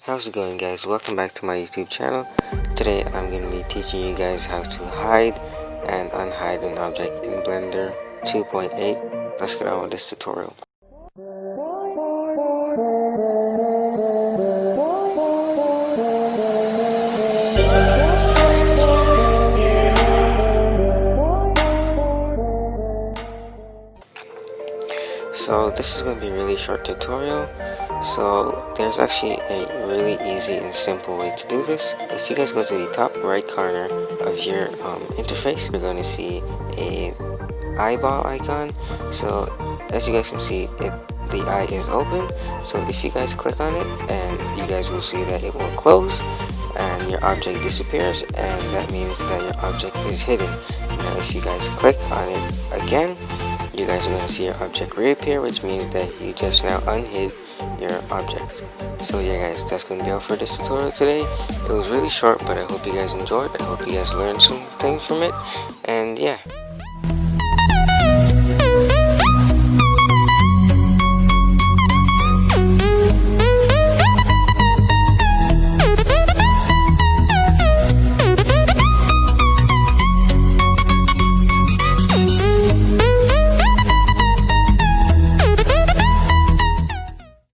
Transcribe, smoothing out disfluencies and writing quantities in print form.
How's it going, guys? Welcome back to my YouTube channel. Today I'm going to be teaching you guys how to hide and unhide an object in Blender 2.8. Let's get on with this tutorial. So this is going to be a really short tutorial. So there's actually a really easy and simple way to do this. If you guys go to the top right corner of your interface, you're going to see a eyeball icon. So as you guys can see, the eye is open. So if you guys click on it, and you guys will see that it will close and your object disappears, and that means that your object is hidden. Now if you guys click on it again, you guys are going to see your object reappear, which means that you just now unhid your object. So yeah guys, that's going to be all for this tutorial today. It was really short, but I hope you guys enjoyed. I hope you guys learned some things from it, and yeah.